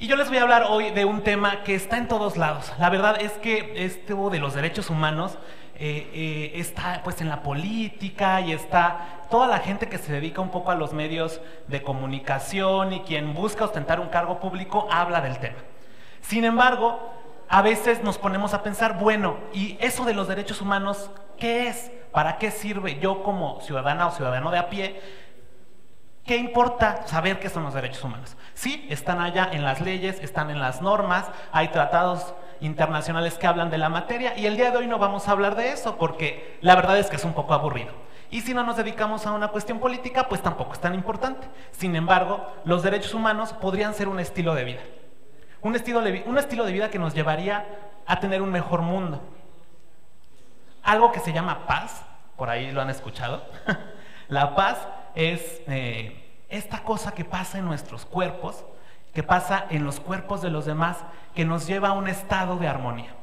Y yo les voy a hablar hoy de un tema que está en todos lados. La verdad es que esto de los derechos humanos está pues en la política y está toda la gente que se dedica un poco a los medios de comunicación y quien busca ostentar un cargo público habla del tema. Sin embargo, a veces nos ponemos a pensar, bueno, ¿y eso de los derechos humanos qué es? ¿Para qué sirve? Yo como ciudadana o ciudadano de a pie, ¿qué importa saber qué son los derechos humanos? Sí, están allá en las leyes, están en las normas, hay tratados internacionales que hablan de la materia y el día de hoy no vamos a hablar de eso porque la verdad es que es un poco aburrido. Y si no nos dedicamos a una cuestión política, pues tampoco es tan importante. Sin embargo, los derechos humanos podrían ser un estilo de vida. Un estilo de vida que nos llevaría a tener un mejor mundo. Algo que se llama paz, por ahí lo han escuchado. La paz es esta cosa que pasa en nuestros cuerpos, que pasa en los cuerpos de los demás, que nos lleva a un estado de armonía.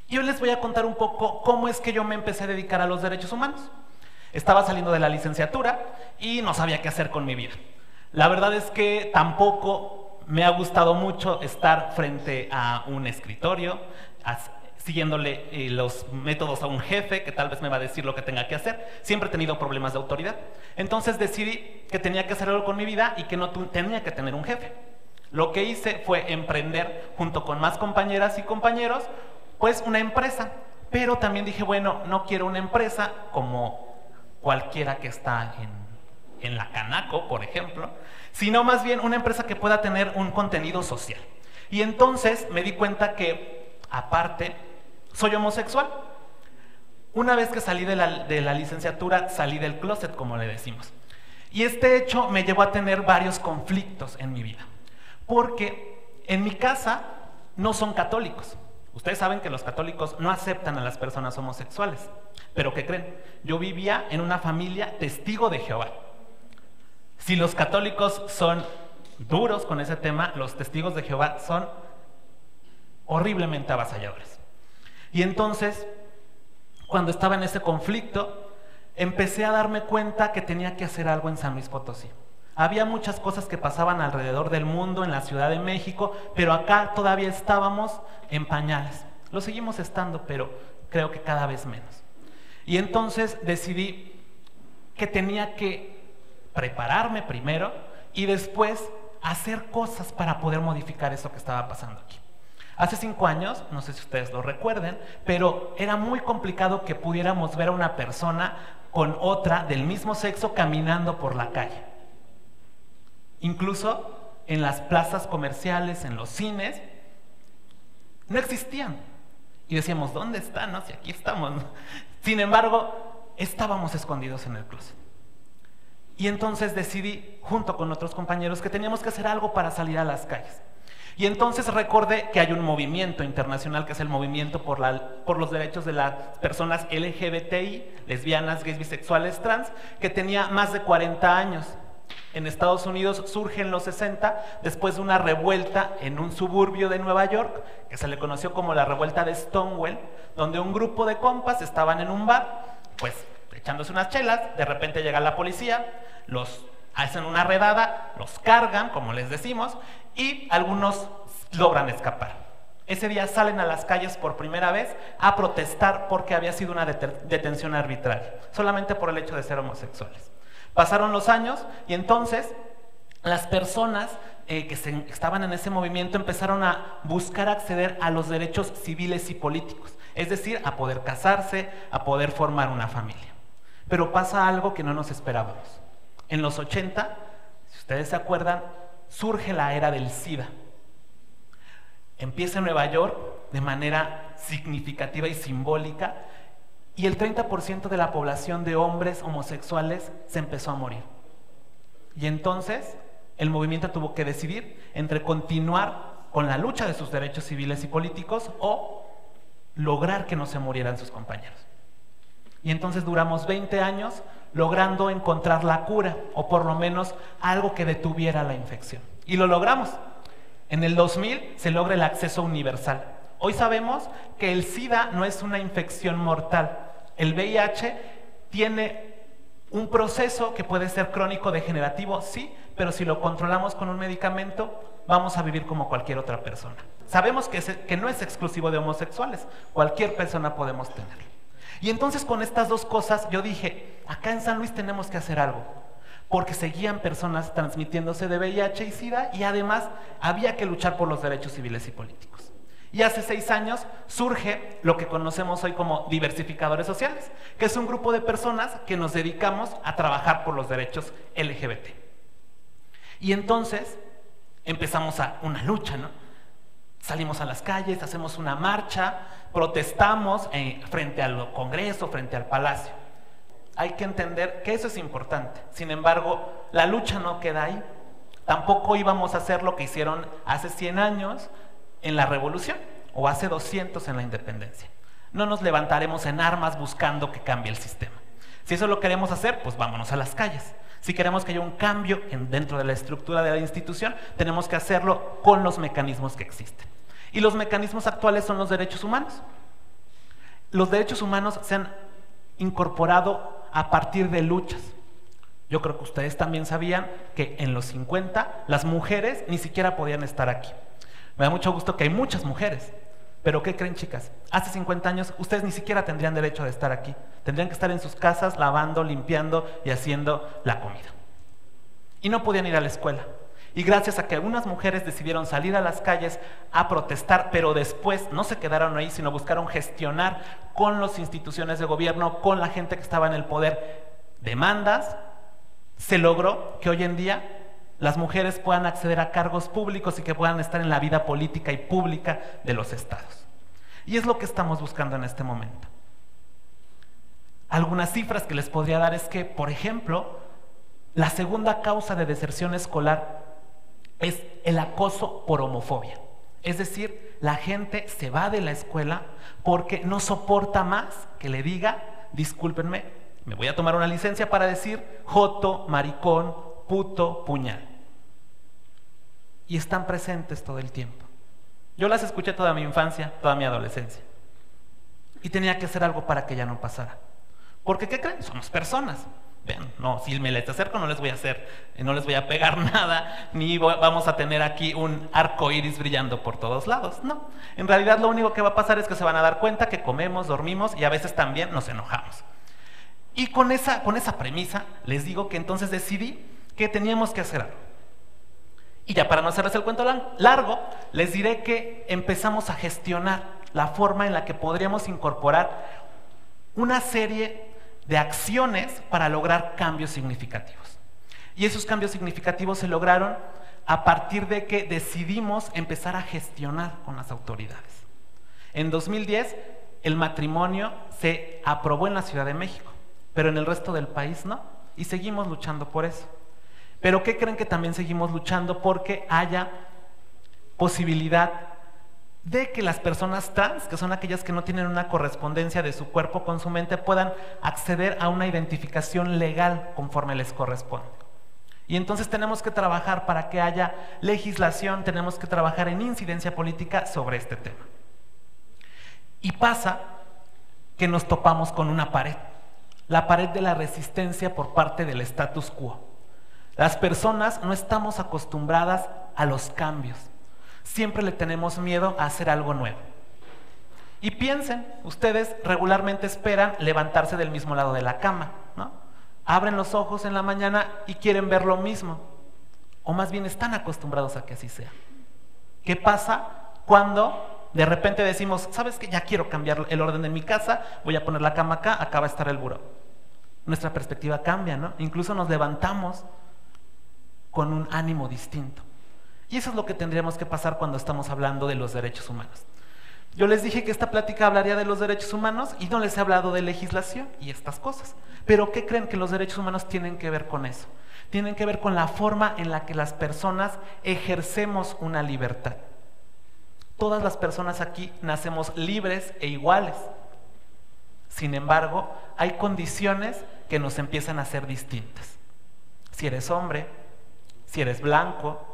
Y hoy les voy a contar un poco cómo es que yo me empecé a dedicar a los derechos humanos. Estaba saliendo de la licenciatura y no sabía qué hacer con mi vida. La verdad es que tampoco me ha gustado mucho estar frente a un escritorio, siguiéndole los métodos a un jefe que tal vez me va a decir lo que tenga que hacer. Siempre he tenido problemas de autoridad. Entonces decidí que tenía que hacer algo con mi vida y que no tenía que tener un jefe. Lo que hice fue emprender junto con más compañeras y compañeros, pues una empresa. Pero también dije, bueno, no quiero una empresa como cualquiera que está en la Canaco, por ejemplo, sino más bien una empresa que pueda tener un contenido social. Y entonces me di cuenta que, aparte, soy homosexual. Una vez que salí de la licenciatura, salí del closet, como le decimos. Y este hecho me llevó a tener varios conflictos en mi vida. Porque en mi casa no son católicos. Ustedes saben que los católicos no aceptan a las personas homosexuales. Pero ¿qué creen? Yo vivía en una familia testigo de Jehová. Si los católicos son duros con ese tema, los testigos de Jehová son horriblemente avasalladores. Y entonces, cuando estaba en ese conflicto, empecé a darme cuenta que tenía que hacer algo en San Luis Potosí. Había muchas cosas que pasaban alrededor del mundo, en la Ciudad de México, pero acá todavía estábamos en pañales. Lo seguimos estando, pero creo que cada vez menos. Y entonces decidí que tenía que prepararme primero y después hacer cosas para poder modificar eso que estaba pasando aquí. Hace 5 años, no sé si ustedes lo recuerden, pero era muy complicado que pudiéramos ver a una persona con otra del mismo sexo caminando por la calle. Incluso en las plazas comerciales, en los cines, no existían. Y decíamos, ¿dónde están? No, si aquí estamos. Sin embargo, estábamos escondidos en el closet. Y entonces decidí, junto con otros compañeros, que teníamos que hacer algo para salir a las calles. Y entonces recordé que hay un movimiento internacional que es el movimiento por los derechos de las personas LGBTI, lesbianas, gays, bisexuales, trans, que tenía más de 40 años. En Estados Unidos surge en los 60, después de una revuelta en un suburbio de Nueva York, que se le conoció como la revuelta de Stonewall, donde un grupo de compas estaban en un bar, pues echándose unas chelas, de repente llega la policía, los hacen una redada, los cargan, como les decimos, y algunos logran escapar. Ese día salen a las calles por primera vez a protestar porque había sido una detención arbitraria, solamente por el hecho de ser homosexuales. Pasaron los años y entonces las personas que estaban en ese movimiento empezaron a buscar acceder a los derechos civiles y políticos, es decir, a poder casarse, a poder formar una familia. Pero pasa algo que no nos esperábamos. En los 80, si ustedes se acuerdan, surge la era del SIDA. Empieza en Nueva York de manera significativa y simbólica y el 30% de la población de hombres homosexuales se empezó a morir. Y entonces el movimiento tuvo que decidir entre continuar con la lucha de sus derechos civiles y políticos o lograr que no se murieran sus compañeros. Y entonces duramos 20 años logrando encontrar la cura, o por lo menos algo que detuviera la infección. Y lo logramos. En el 2000 se logra el acceso universal. Hoy sabemos que el SIDA no es una infección mortal. El VIH tiene un proceso que puede ser crónico degenerativo, sí, pero si lo controlamos con un medicamento, vamos a vivir como cualquier otra persona. Sabemos que no es exclusivo de homosexuales, cualquier persona podemos tenerlo. Y entonces con estas dos cosas yo dije, acá en San Luis tenemos que hacer algo, porque seguían personas transmitiéndose de VIH y SIDA y además había que luchar por los derechos civiles y políticos. Y hace 6 años surge lo que conocemos hoy como diversificadores sociales, que es un grupo de personas que nos dedicamos a trabajar por los derechos LGBT. Y entonces empezamos a una lucha, ¿no? Salimos a las calles, hacemos una marcha, protestamos frente al Congreso, frente al Palacio. Hay que entender que eso es importante. Sin embargo, la lucha no queda ahí. Tampoco íbamos a hacer lo que hicieron hace 100 años en la Revolución o hace 200 en la Independencia. No nos levantaremos en armas buscando que cambie el sistema. Si eso lo queremos hacer, pues vámonos a las calles. Si queremos que haya un cambio dentro de la estructura de la institución, tenemos que hacerlo con los mecanismos que existen. Y los mecanismos actuales son los derechos humanos. Los derechos humanos se han incorporado a partir de luchas. Yo creo que ustedes también sabían que en los 50 las mujeres ni siquiera podían estar aquí. Me da mucho gusto que hay muchas mujeres, pero ¿qué creen, chicas? Hace 50 años ustedes ni siquiera tendrían derecho de estar aquí. Tendrían que estar en sus casas lavando, limpiando y haciendo la comida. Y no podían ir a la escuela. Y gracias a que algunas mujeres decidieron salir a las calles a protestar, pero después no se quedaron ahí, sino buscaron gestionar con las instituciones de gobierno, con la gente que estaba en el poder, demandas, se logró que hoy en día las mujeres puedan acceder a cargos públicos y que puedan estar en la vida política y pública de los estados. Y es lo que estamos buscando en este momento. Algunas cifras que les podría dar es que, por ejemplo, la segunda causa de deserción escolar es el acoso por homofobia. Es decir, la gente se va de la escuela porque no soporta más que le diga, discúlpenme, me voy a tomar una licencia para decir joto, maricón, puto, puñal. Y están presentes todo el tiempo. Yo las escuché toda mi infancia, toda mi adolescencia. Y tenía que hacer algo para que ya no pasara. Porque, ¿qué creen? Somos personas. Ven, no, si me les acerco no les voy a hacer, no les voy a pegar nada, ni vamos a tener aquí un arco iris brillando por todos lados. No, en realidad lo único que va a pasar es que se van a dar cuenta que comemos, dormimos y a veces también nos enojamos. Y con esa premisa les digo que entonces decidí que teníamos que hacer algo. Y ya para no hacerles el cuento largo, les diré que empezamos a gestionar la forma en la que podríamos incorporar una serie de acciones para lograr cambios significativos. Y esos cambios significativos se lograron a partir de que decidimos empezar a gestionar con las autoridades. En 2010 el matrimonio se aprobó en la Ciudad de México, pero en el resto del país no, y seguimos luchando por eso. Pero ¿qué creen? Que también seguimos luchando porque haya posibilidad de que las personas trans, que son aquellas que no tienen una correspondencia de su cuerpo con su mente, puedan acceder a una identificación legal conforme les corresponde. Y entonces tenemos que trabajar para que haya legislación, tenemos que trabajar en incidencia política sobre este tema. Y pasa que nos topamos con una pared, la pared de la resistencia por parte del status quo. Las personas no estamos acostumbradas a los cambios. Siempre le tenemos miedo a hacer algo nuevo. Y piensen, ustedes regularmente esperan levantarse del mismo lado de la cama, ¿no? Abren los ojos en la mañana y quieren ver lo mismo. O más bien están acostumbrados a que así sea. ¿Qué pasa cuando de repente decimos, ¿sabes qué? Ya quiero cambiar el orden de mi casa, voy a poner la cama acá, acá va a estar el buró. Nuestra perspectiva cambia, ¿no? Incluso nos levantamos con un ánimo distinto. Y eso es lo que tendríamos que pasar cuando estamos hablando de los derechos humanos. Yo les dije que esta plática hablaría de los derechos humanos y no les he hablado de legislación y estas cosas. Pero ¿qué creen? Que los derechos humanos tienen que ver con eso. Tienen que ver con la forma en la que las personas ejercemos una libertad. Todas las personas aquí nacemos libres e iguales. Sin embargo, hay condiciones que nos empiezan a ser distintas. Si eres hombre, si eres blanco,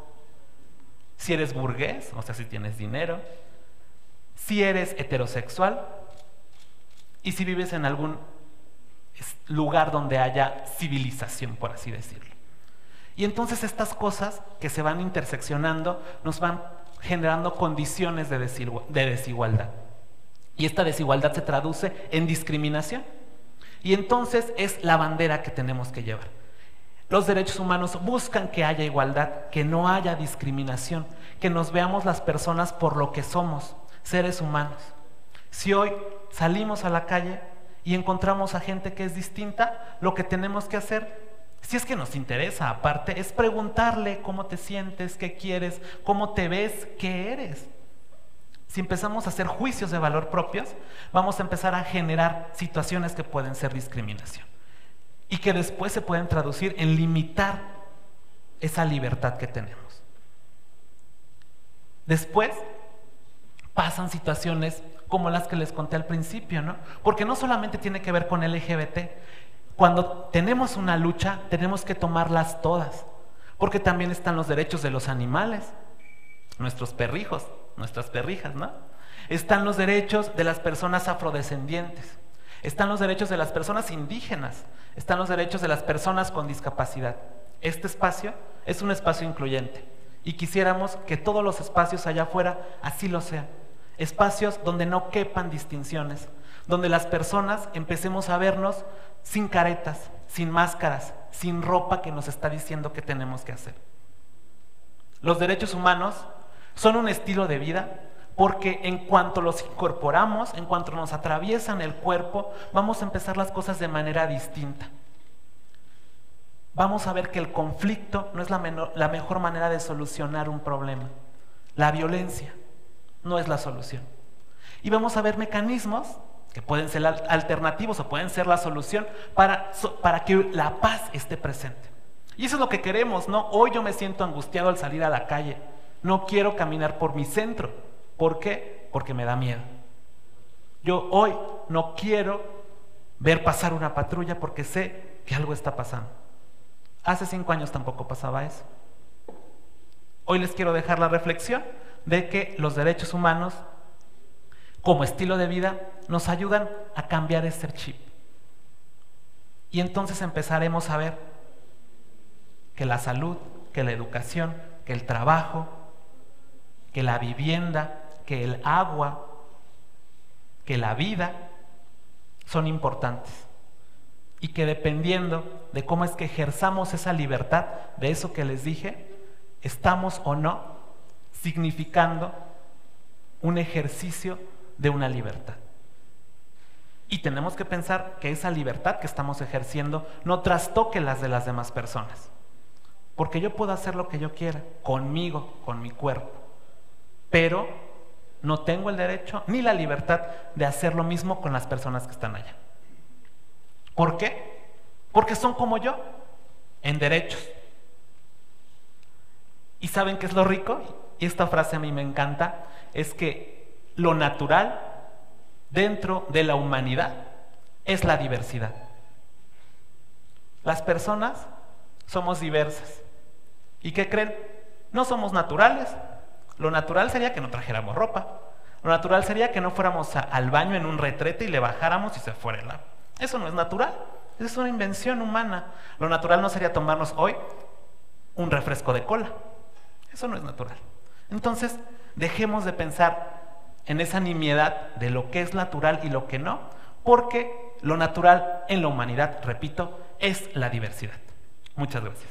si eres burgués, o sea, si tienes dinero, si eres heterosexual y si vives en algún lugar donde haya civilización, por así decirlo. Y entonces estas cosas que se van interseccionando nos van generando condiciones de desigualdad. Y esta desigualdad se traduce en discriminación. Y entonces es la bandera que tenemos que llevar. Los derechos humanos buscan que haya igualdad, que no haya discriminación, que nos veamos las personas por lo que somos, seres humanos. Si hoy salimos a la calle y encontramos a gente que es distinta, lo que tenemos que hacer, si es que nos interesa aparte, es preguntarle cómo te sientes, qué quieres, cómo te ves, qué eres. Si empezamos a hacer juicios de valor propios, vamos a empezar a generar situaciones que pueden ser discriminación y que después se pueden traducir en limitar esa libertad que tenemos. Después pasan situaciones como las que les conté al principio, ¿no? Porque no solamente tiene que ver con LGBT. Cuando tenemos una lucha, tenemos que tomarlas todas, porque también están los derechos de los animales, nuestros perrijos, nuestras perrijas, ¿no? Están los derechos de las personas afrodescendientes, están los derechos de las personas indígenas, están los derechos de las personas con discapacidad. Este espacio es un espacio incluyente y quisiéramos que todos los espacios allá afuera así lo sean. Espacios donde no quepan distinciones, donde las personas empecemos a vernos sin caretas, sin máscaras, sin ropa que nos está diciendo qué tenemos que hacer. Los derechos humanos son un estilo de vida porque en cuanto los incorporamos, en cuanto nos atraviesan el cuerpo, vamos a empezar las cosas de manera distinta. Vamos a ver que el conflicto no es la mejor manera de solucionar un problema. La violencia no es la solución. Y vamos a ver mecanismos que pueden ser alternativos o pueden ser la solución para que la paz esté presente. Y eso es lo que queremos, ¿no? Hoy yo me siento angustiado al salir a la calle. No quiero caminar por mi centro. ¿Por qué? Porque me da miedo. Yo hoy no quiero ver pasar una patrulla porque sé que algo está pasando. Hace 5 años tampoco pasaba eso. Hoy les quiero dejar la reflexión de que los derechos humanos como estilo de vida nos ayudan a cambiar ese chip. Y entonces empezaremos a ver que la salud, que la educación, que el trabajo, que la vivienda, que el agua, que la vida son importantes. Y que dependiendo de cómo es que ejerzamos esa libertad, de eso que les dije, estamos o no significando un ejercicio de una libertad. Y tenemos que pensar que esa libertad que estamos ejerciendo no trastoque las de las demás personas. Porque yo puedo hacer lo que yo quiera, conmigo, con mi cuerpo. Pero no tengo el derecho ni la libertad de hacer lo mismo con las personas que están allá. ¿Por qué? Porque son como yo, en derechos. ¿Y saben qué es lo rico? Y esta frase a mí me encanta, es que lo natural dentro de la humanidad es la diversidad. Las personas somos diversas. ¿Y qué creen? No somos naturales. Lo natural sería que no trajéramos ropa. Lo natural sería que no fuéramos al baño en un retrete y le bajáramos y se fuera el agua. Eso no es natural. Eso es una invención humana. Lo natural no sería tomarnos hoy un refresco de cola. Eso no es natural. Entonces, dejemos de pensar en esa nimiedad de lo que es natural y lo que no, porque lo natural en la humanidad, repito, es la diversidad. Muchas gracias.